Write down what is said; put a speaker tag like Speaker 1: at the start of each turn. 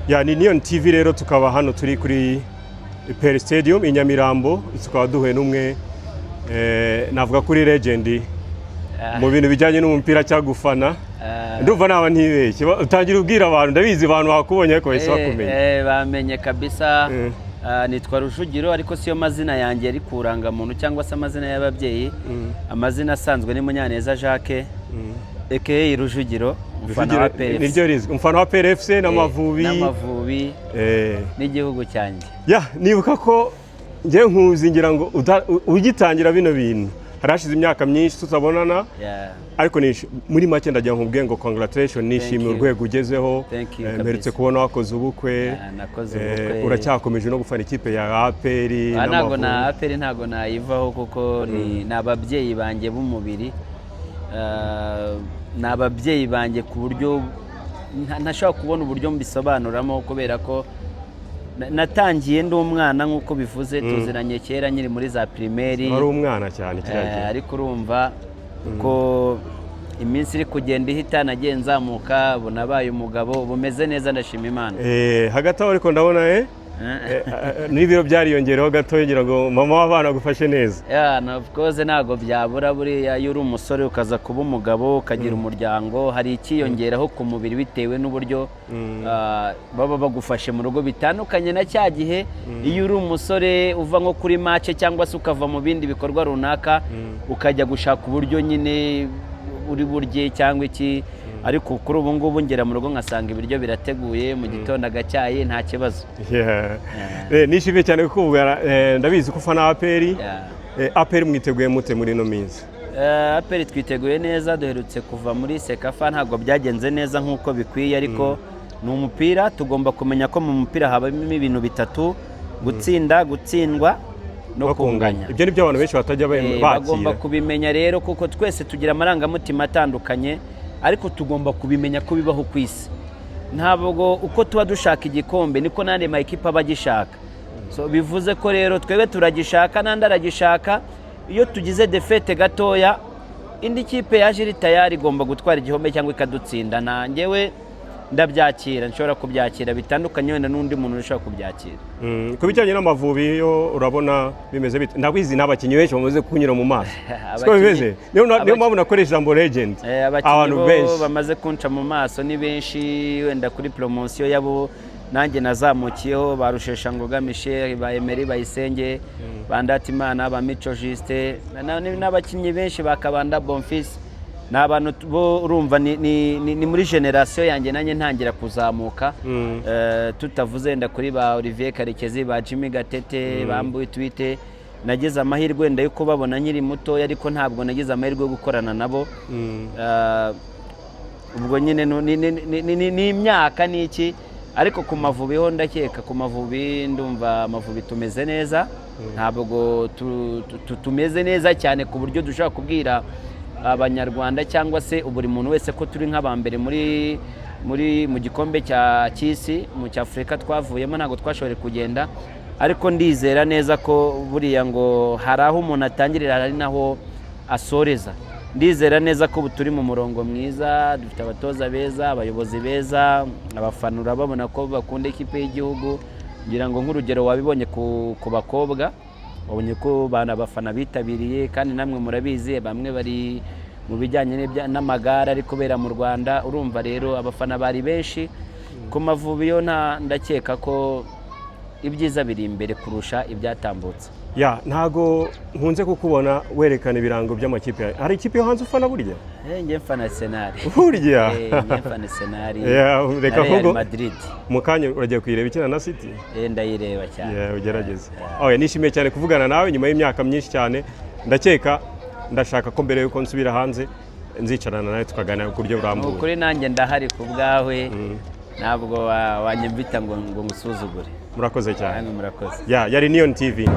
Speaker 1: Ya ni Neon TV rero tukaba hano turi kuri Per Stadium i Nyamirambo, tukaba duhuye n'umwe navuga kuri legend mu bintu bijyanye n'umupira cyagufana. Ndumva naba ntibeshye utangira ubwira abantu, ndabizi abantu bakubonye ko bahise bakumenya.
Speaker 2: Bamenye kabisa. Nitwa Rujugiro ariko siyo mazina yanjye ari kuranga muntu cyangwa se amazina y'ababyeyi. Amazina asanzwe ni Munyaneza Jacques aka Rujugiro.
Speaker 1: Niryo rizwi umfana wa PRFC
Speaker 2: n'Amavubi n'igihugu cyanjye.
Speaker 1: Ya nibuka ko ngiye nkuzi ngira ngo ugitangira bino bintu harashize imyaka myinshi tutabonana, ariko muri make ndagira nkubwiye ngo congratulations, nishimiye urwego ugezeho. Mperutse kubona wakoze ubukwe, uracyakomeje no gufana ikipe ya APR.
Speaker 2: Ntago na APR ntago nayivaho kuko ni ababyeyi banjye b'umubiri, n'ababyeyi banjye ku buryo ntashobora kubona uburyo mbisobanuramo, kubera ko natangiye ndi umwana nk'uko bivuze, tuziranye kera nyiri muri za primaire.
Speaker 1: Wari umwana cyane kiragiye,
Speaker 2: ariko urumva ko iminsi iri kugenda ihita nagiye nzamuka, bunabaye umugabo bumeze neza, ndashima Imana.
Speaker 1: Hagati aho ariko ndabona n'ibiro byariyongereho gato ngira ngo mama w'abana agufashe neza.
Speaker 2: Of course ntago byabura, buriya iyo uri umusore ukaza kuba umugabo ukagira umuryango, hari ikiyongeraho ku mubiri bitewe n'uburyo baba bagufashe mu rugo bitandukanye na cya gihe iyo uri umusore uva nko kuri match cyangwa se ukava mu bindi bikorwa runaka ukajya gushaka uburyo nyine uri burye cyangwa iki. Ariko kuri ubu ngubu ngera mu rugo nkasanga ibiryo birateguye, mu gitondo agacyayi nta kibazo.
Speaker 1: Nishimiye cyane kuko ndabizi ko ufana APR. APR mwiteguye mute muri no minsi?
Speaker 2: APR twiteguye neza, duherutse kuva muri Sekafa, ntabwo byagenze neza nk'uko bikwiye, ariko ni umupira. Tugomba kumenya ko mu mupira habamo ibintu bitatu: gutsinda, gutsindwa no kunganya.
Speaker 1: Ibyo ni byo abantu benshi batajya bakira.
Speaker 2: Bagomba kubimenya rero kuko twese tugira amarangamutima atandukanye, ariko tugomba kubimenya ko bibaho ku isi. Ntabwo uko tuba dushaka igikombe niko nande ma equipe abagishaka. So bivuze ko rero twebwe turagishaka nande aragishaka. Iyo tugize defete gatoya, indi kipe yaje iri tayari igomba gutwara igihombe cyangwa ikadutsinda. Nangewe ndabyakira, nshobora kubyakira bitandukanye wenda n'undi muntu ushaka kubyakira.
Speaker 1: Kubijyanye n'Amavubi yo urabona bimeze bite? Ndakwizi n'abakinyi benshi bamaze kunyura mu maso. Siko bimeze? Niyo mpamvu nakoresha ijambo legend.
Speaker 2: Abantu benshi bamaze kunca mu maso ni benshi, wenda kuri promotion yabo nanjye nazamukiyeho, barushesha Ngoga Michel, ba Emery Bayisenge, Bandatimana, ba Mico Juste, n'abakinyi benshi bakabanda Bonfils. N'abantu bo urumva ni muri generation yanjye nanjye ntangira kuzamuka. Tutavuze nda kuri ba Olivier Karekezi, ba Jimmy Gatete, bambuye tweete. Nagize amahirwe nda yuko babona nkiri muto, ariko ntabwo nagize amahirwe yo gukorana nabo. Ubwo nyine ni imyaka niki, ariko ku Mavubi ho ndakeka ku Mavubi ndumva Amavubi tumeze neza. Ntabwo tumeze neza cyane ku buryo dushaka kubwira Abanyarwanda cyangwa se buri muntu wese ko turi nk'abambere mu gikombe cy'isi mu cy'Afrika twavuyemo, ntabwo twashoboye kugenda. Ariko ndizera neza ko buriya ngo hari aho umuntu atangirira hari naho asoreza. Ndizera neza ko turi mu murongo mwiza, dufite abatoza beza, abayobozi beza, abafana urababona ko bakunda ikipe y'igihugu. Ngira ngo nk'urugero wabibonye ku bakobwa, wabonye ko bana abafana bitabiriye, kandi namwe murabizi bamwe bari mu bijyanye n'amagare ari kubera mu Rwanda. Urumva rero abafana bari benshi. Ku Mavubi yo ndakeka ko ibyiza biri imbere kurusha ibyatambutse.
Speaker 1: Ntago nkunze kukubona werekana ibirango by'amakipe. Hari ikipe yo hanze ufana burya?
Speaker 2: Nge mfana Arsenal.
Speaker 1: Burya?
Speaker 2: Nge mfana Arsenal.
Speaker 1: Reka ahubwo
Speaker 2: Madrid.
Speaker 1: Mu kanya uragiye kuyireba ikina na City?
Speaker 2: Ndayireba cyane.
Speaker 1: Ugerageze. Nishimiye cyane kuvugana nawe nyuma y'imyaka myinshi cyane. Ndashaka ko mbere yuko nsubira hanze nzicarana nawe tukaganira ku buryo burambuye.
Speaker 2: Ukuri nanjye ndahari ku bwawe, ntabwo wanyumvita ngo ngusuzugure.
Speaker 1: Murakoze cyane.
Speaker 2: Murakoze.
Speaker 1: Yari Neon TV.